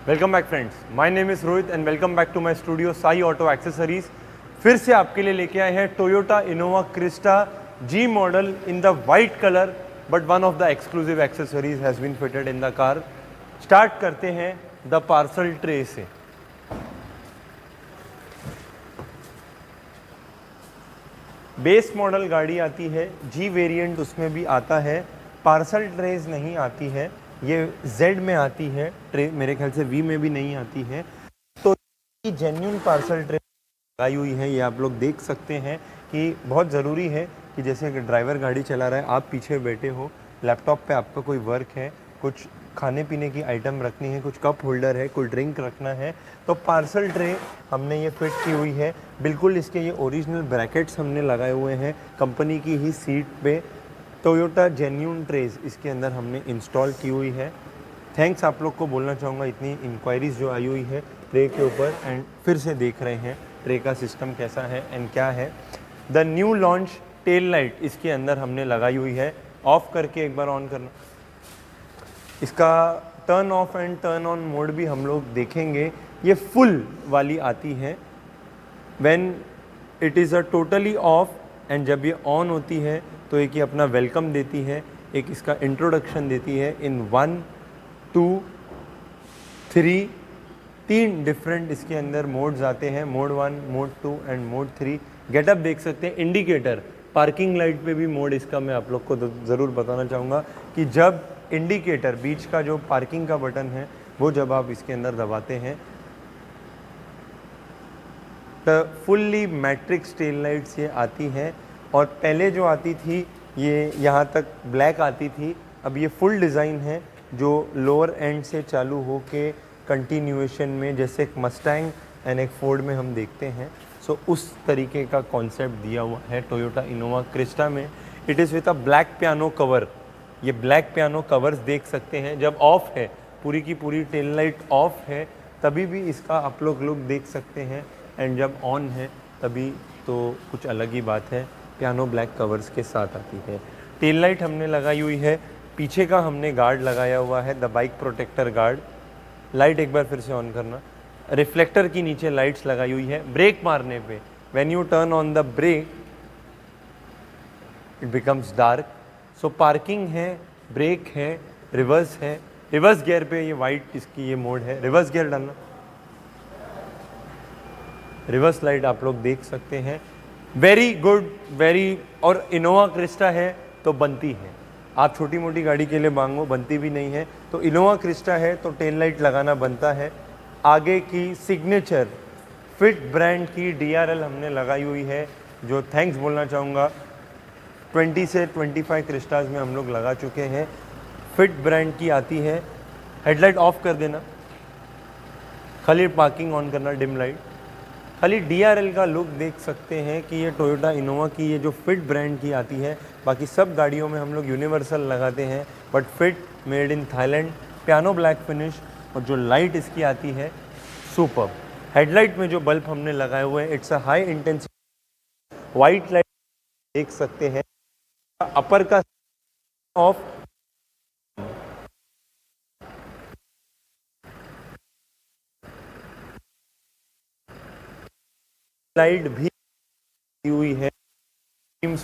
Welcome back friends, my name is Rohit and welcome back to my studio Sai auto accessories. फिर से आपके लिए लेके आए हैं Toyota Innova Crysta G model in the white colour, but one of the exclusive accessories has been fitted in the car. Start करते हैं the parcel tray से। बेस मॉडल गाड़ी आती है, जी वेरिएंट उसमें भी आता है, पार्सल ट्रेज नहीं आती है, ये जेड में आती है ट्रे, मेरे ख्याल से वी में भी नहीं आती है। तो जेन्युइन पार्सल ट्रे लगाई हुई है, ये आप लोग देख सकते हैं कि बहुत ज़रूरी है कि जैसे अगर ड्राइवर गाड़ी चला रहा है, आप पीछे बैठे हो, लैपटॉप पे आपका कोई वर्क है, कुछ खाने पीने की आइटम रखनी है, कुछ कप होल्डर है, कोई ड्रिंक रखना है, तो पार्सल ट्रे हमने ये फिट की हुई है। बिल्कुल इसके ये ओरिजिनल ब्रैकेट्स हमने लगाए हुए हैं, कंपनी की ही सीट पे टोयोटा जेन्युइन ट्रेज इसके अंदर हमने इंस्टॉल की हुई है। थैंक्स आप लोग को बोलना चाहूँगा, इतनी इंक्वायरीज जो आई हुई है ट्रे के ऊपर, एंड फिर से देख रहे हैं ट्रे का सिस्टम कैसा है एंड क्या है। The new launch tail light इसके अंदर हमने लगाई हुई है। ऑफ करके एक बार ऑन करना, इसका turn off and turn on mode भी हम लोग देखेंगे। ये फुल वाली आती है when it is a totally off, and जब ये ऑन होती है तो एक ये अपना वेलकम देती है, एक इसका इंट्रोडक्शन देती है इन 1 2 3। 3 डिफरेंट इसके अंदर मोड्स आते हैं, mode 1, mode 2 and mode 3। Getup देख सकते हैं, इंडिकेटर, पार्किंग लाइट पे भी मोड इसका मैं आप लोग को ज़रूर बताना चाहूँगा कि जब इंडिकेटर बीच का जो पार्किंग का बटन है वो जब आप इसके अंदर दबाते हैं तो फुल्ली मैट्रिक्स टेल लाइट्स ये आती हैं। और पहले जो आती थी ये यहाँ तक ब्लैक आती थी, अब ये फुल डिज़ाइन है जो लोअर एंड से चालू हो के कंटिन्यूएशन में, जैसे एक मस्टैंग एंड एक फोर्ड में हम देखते हैं, सो उस तरीके का कॉन्सेप्ट दिया हुआ है टोयोटा इनोवा क्रिस्टा में। It is with a black piano cover. ये ब्लैक पियानो कवर्स देख सकते हैं, जब ऑफ है, पूरी की पूरी टेल लाइट ऑफ है, तभी भी इसका आप लोग लुक देख सकते हैं, एंड जब ऑन है तभी तो कुछ अलग ही बात है, पियानो ब्लैक कवर्स के साथ आती है। टेल लाइट हमने लगाई हुई है, पीछे का हमने गार्ड लगाया हुआ है, the bike protector guard. Light एक बार फिर से ऑन करना, रिफ्लेक्टर की नीचे लाइट्स लगाई हुई है। ब्रेक मारने पे when you turn on the brake it becomes dark. So parking है, ब्रेक है, रिवर्स है, रिवर्स गियर पे ये वाइट इसकी ये मोड है, रिवर्स गियर डालना, रिवर्स लाइट आप लोग देख सकते हैं। वेरी गुड, वेरी, और इनोवा क्रिस्टा है तो बनती है, आप छोटी मोटी गाड़ी के लिए मांगो बनती भी नहीं है, तो इनोवा क्रिस्टा है तो टेल लाइट लगाना बनता है। आगे की सिग्नेचर फिट ब्रांड की DRL हमने लगाई हुई है, जो थैंक्स बोलना चाहूँगा, 20 से 25 क्रिस्टास में हम लोग लगा चुके हैं। फिट ब्रांड की आती है। हेडलाइट ऑफ कर देना, खाली पार्किंग ऑन करना, डिम लाइट। खाली DRL का लुक देख सकते हैं कि ये टोयोटा इनोवा की ये जो फिट ब्रांड की आती है, बाकी सब गाड़ियों में हम लोग यूनिवर्सल लगाते हैं, but fit made in Thailand, piano black finish, और जो लाइट इसकी आती है सुपर। हेडलाइट में जो बल्ब हमने लगाए हुए हैं, it's a high intensity white light देख सकते हैं। अपर का ऑफ, लाइट भी हुई है,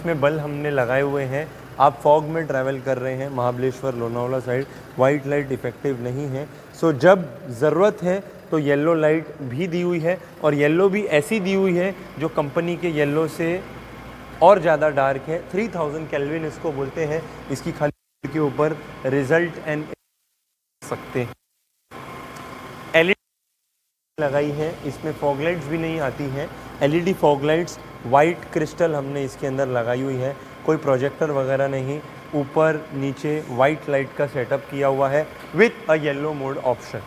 में बल्ब हमने लगाए हुए हैं। आप फॉग में ट्रैवल कर रहे हैं Mahabaleshwar Lonavala side, white light effective नहीं है, सो जब ज़रूरत है तो येलो लाइट भी दी हुई है, और येलो भी ऐसी दी हुई है जो कंपनी के येलो से और ज़्यादा डार्क है। 3000 केल्विन इसको बोलते हैं। इसकी खाली के ऊपर रिजल्ट एंड सकते हैं। LED लगाई है, इसमें फॉग लाइट्स भी नहीं आती हैं, LED fog lights white crystal हमने इसके अंदर लगाई हुई है, कोई प्रोजेक्टर वगैरह नहीं, ऊपर नीचे वाइट लाइट का सेटअप किया हुआ है with a yellow mode option.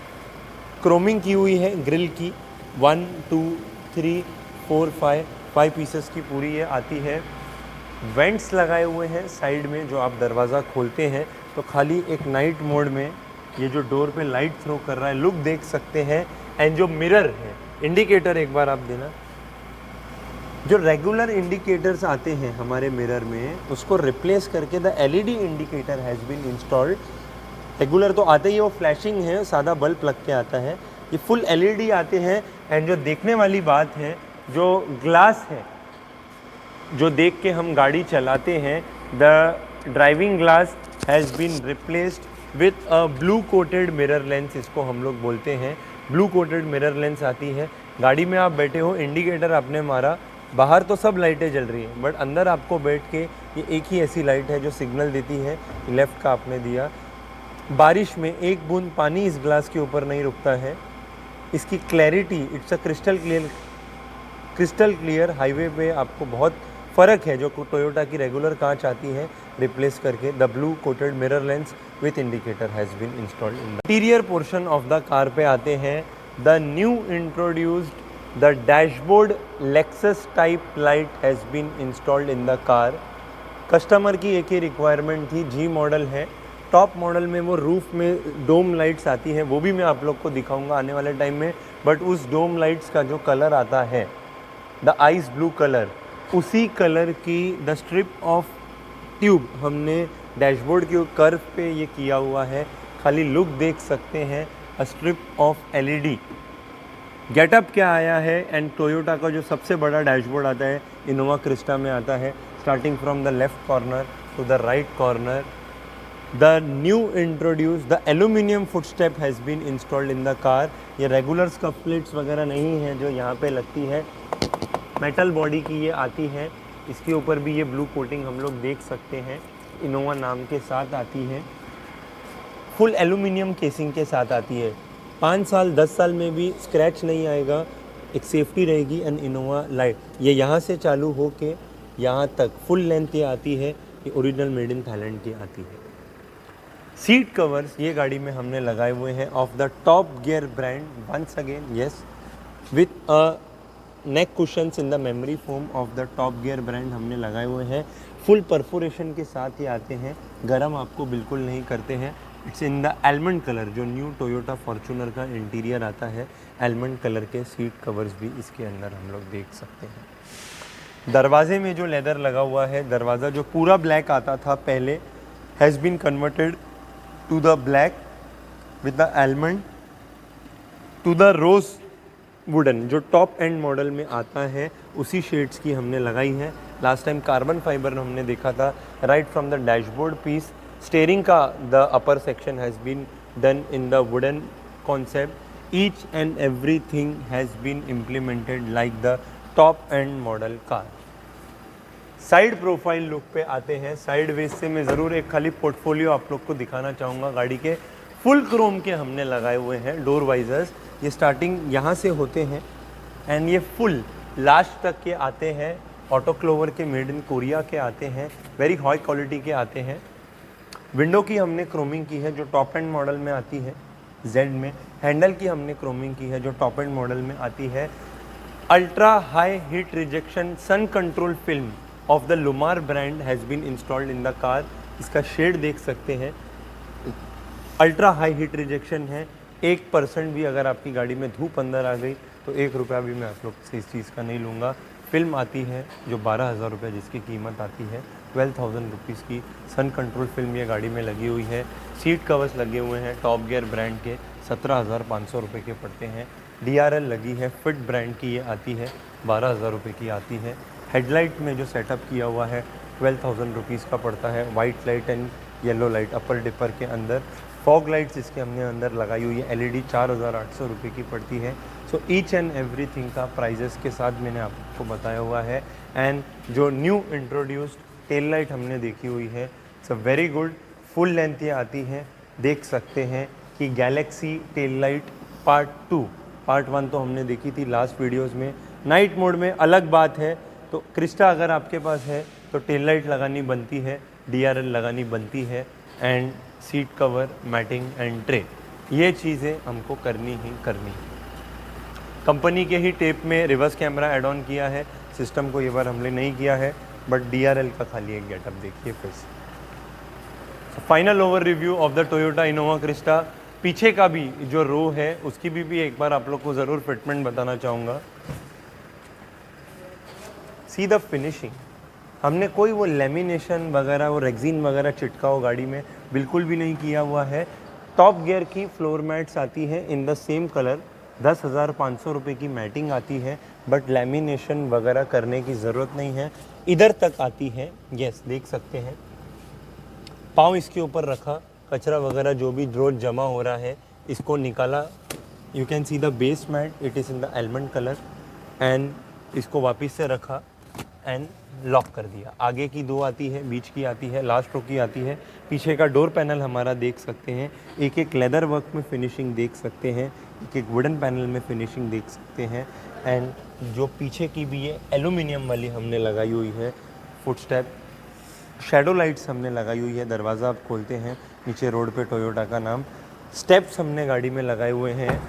Chroming की हुई है ग्रिल की, 1 2 3 4 5 पीसेस की पूरी ये आती है। वेंट्स लगाए हुए हैं साइड में, जो आप दरवाज़ा खोलते हैं तो खाली एक नाइट मोड में ये जो डोर पे लाइट थ्रो कर रहा है, लुक देख सकते हैं। एंड जो मिरर है, इंडिकेटर एक बार आप देना, जो रेगुलर इंडिकेटर्स आते हैं हमारे मिरर में, उसको रिप्लेस करके the LED indicator has been installed regular तो आते ही वो फ्लैशिंग है, सादा बल्ब लग के आता है। ये फुल एलईडी आते हैं। एंड जो देखने वाली बात है, जो ग्लास है जो देख के हम गाड़ी चलाते हैं, the driving glass has been replaced with a blue coated mirror lens, इसको हम लोग बोलते हैं। ब्लू कोटेड मिरर लेंस आती है। गाड़ी में आप बैठे हो, इंडिकेटर आपने मारा, बाहर तो सब लाइटें जल रही हैं, बट अंदर आपको बैठ के ये एक ही ऐसी लाइट है जो सिग्नल देती है। लेफ़्ट का आपने दिया, बारिश में एक बूंद पानी इस ग्लास के ऊपर नहीं रुकता है। इसकी clarity, it's a crystal clear. Highway पे आपको बहुत फ़र्क है जो टोयोटा की रेगुलर कांच आती है रिप्लेस करके। The blue coated mirror lens with indicator has been installed in the interior portion of the car पे आते हैं। The new introduced the dashboard Lexus type light has been installed in the car. Customer की एक ही requirement थी, G model है। Top model में वो रूफ में डोम लाइट्स आती हैं, वो भी मैं आप लोग को दिखाऊंगा आने वाले टाइम में। बट उस डोम लाइट्स का जो कलर आता है, द आइस ब्लू कलर, उसी कलर की द स्ट्रिप ऑफ ट्यूब हमने डैशबोर्ड के कर्व पे ये किया हुआ है। खाली लुक देख सकते हैं, a strip of LED. Getup क्या आया है, एंड टोयोटा का जो सबसे बड़ा डैशबोर्ड आता है इनोवा क्रिस्टा में आता है, starting from the left corner to the right corner. The new introduce the aluminium footstep has been installed in the car. ये रेगुलर स्कफ प्लेट्स वगैरह नहीं है जो यहाँ पे लगती है, मेटल बॉडी की ये आती है। इसके ऊपर भी ये ब्लू कोटिंग हम लोग देख सकते हैं, इनोवा नाम के साथ आती है। फुल एल्यूमिनियम केसिंग के साथ आती है। 5 साल 10 साल में भी स्क्रैच नहीं आएगा, एक सेफ्टी रहेगी। एंड इनोवा लाइट ये यहाँ से चालू हो के यहाँ तक फुल लेंथ ये आती है। ये ओरिजिनल मेड इन थाईलैंड की आती है। सीट कवर्स ये गाड़ी में हमने लगाए हुए हैं of the Top Gear brand, once again yes, with a neck cushions in the memory foam of the Top Gear brand हमने लगाए हुए हैं। फुल परफोरेशन के साथ ही आते हैं, गरम आपको बिल्कुल नहीं करते हैं। It's in the almond colour, जो न्यू टोयोटा फॉर्च्यूनर का इंटीरियर आता है, एलमंड कलर के सीट कवर्स भी इसके अंदर हम लोग देख सकते हैं। दरवाजे में जो लेदर लगा हुआ है, दरवाज़ा जो पूरा ब्लैक आता था पहले, has been converted to the black with the almond to the rose wooden, जो टॉप एंड मॉडल में आता है उसी शेड्स की हमने लगाई है। लास्ट टाइम कार्बन फाइबर हमने देखा था। Right from the dashboard piece, steering का the upper section has been done in the wooden concept. Each and everything has been implemented like the top end model car. Side profile look पे आते हैं। Side veg से मैं ज़रूर एक खाली portfolio आप लोग को दिखाना चाहूँगा गाड़ी के। फुल क्रोम के हमने लगाए हुए हैं डोर वाइजर्स। ये स्टार्टिंग यहाँ से होते हैं एंड ये फुल लास्ट तक के आते हैं। ऑटो क्लोवर के, मेड इन कोरिया के आते हैं, वेरी हाई क्वालिटी के आते हैं। विंडो की हमने क्रोमिंग की है जो टॉप एंड मॉडल में आती है जेड में। हैंडल की हमने क्रोमिंग की है जो टॉप एंड मॉडल में आती है। Ultra high heat rejection sun control film of the Lumar brand has been installed in the car. इसका शेड देख सकते हैं, अल्ट्रा हाई हीट रिजेक्शन है। 1% भी अगर आपकी गाड़ी में धूप अंदर आ गई तो 1 रुपया भी मैं आप लोग से इस चीज़ का नहीं लूँगा। फिल्म आती है जो 12,000 रुपये जिसकी कीमत आती है, 12,000 रुपीज़ की सन कंट्रोल फिल्म ये गाड़ी में लगी हुई है। सीट कवर्स लगे हुए हैं टॉप गियर ब्रांड के, 17,500 रुपये के पड़ते हैं। DRL लगी है, फिट ब्रांड की ये आती है, 12,000 रुपये की आती है। हेडलाइट में जो सेटअप किया हुआ है 12,000 रुपीज़ का पड़ता है। White light and yellow light upper dipper के अंदर। फॉग लाइट्स इसके हमने अंदर लगाई हुई है, LED 4,800 रुपये की पड़ती है। सो ईच एंड एवरीथिंग का प्राइजेस के साथ मैंने आपको बताया हुआ है। एंड जो न्यू इंट्रोड्यूस्ड टेल लाइट हमने देखी हुई है, it's a very good, full length ये आती है। देख सकते हैं कि Galaxy tail light part 2, part 1 तो हमने देखी थी लास्ट वीडियोज़ में। नाइट मोड में अलग बात है, तो क्रिस्टा अगर आपके पास है तो टेल लाइट लगानी बनती है, DRL लगानी बनती है, and seat cover, matting and tray, ये चीज़ें हमको करनी ही करनी है। कंपनी के ही टेप में रिवर्स कैमरा ऐड ऑन किया है, सिस्टम को ये बार हमने नहीं किया है, बट DRL का खाली एक गेटअप देखिए फिर से। Final over review of the Toyota Innova Crysta. पीछे का भी जो रो है उसकी भी एक बार आप लोग को ज़रूर फिटमेंट बताना चाहूँगा। सी द फिनिशिंग, हमने कोई वो लेमिनेशन वगैरह, वो रेक्सिन वगैरह चिटकाओ गाड़ी में बिल्कुल भी नहीं किया हुआ है। टॉप गियर की फ्लोर मैट्स आती है इन द सेम कलर, 10,500 रुपये की मैटिंग आती है, बट लैमिनेशन वगैरह करने की ज़रूरत नहीं है, इधर तक आती है। यस, देख सकते हैं, पाँव इसके ऊपर रखा, कचरा वगैरह जो भी रोज जमा हो रहा है इसको निकाला। You can see the base mat, it is in the almond colour, and इसको वापस से रखा एंड लॉक कर दिया। आगे की दो आती है, बीच की आती है, लास्ट रो की आती है। पीछे का डोर पैनल हमारा देख सकते हैं, एक एक लेदर वर्क में फिनिशिंग देख सकते हैं, एक एक वुडन पैनल में फिनिशिंग देख सकते हैं। एंड जो पीछे की भी है एल्यूमिनियम वाली हमने लगाई हुई है, फुट स्टेप, शैडो लाइट्स हमने लगाई हुई है, दरवाज़ा आप खोलते हैं, नीचे रोड पे टोयोटा का नाम। स्टेप्स हमने गाड़ी में लगाए हुए हैं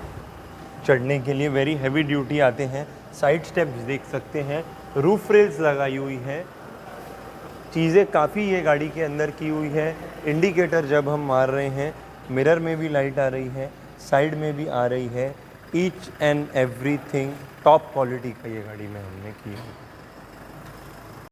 चढ़ने के लिए, वेरी हैवी ड्यूटी आते हैं। साइड स्टेप्स देख सकते हैं, रूफ रेल्स लगाई हुई है, चीज़ें काफ़ी ये गाड़ी के अंदर की हुई है। इंडिकेटर जब हम मार रहे हैं, मिरर में भी लाइट आ रही है, साइड में भी आ रही है, each and everything top quality का ये गाड़ी में हमने की है।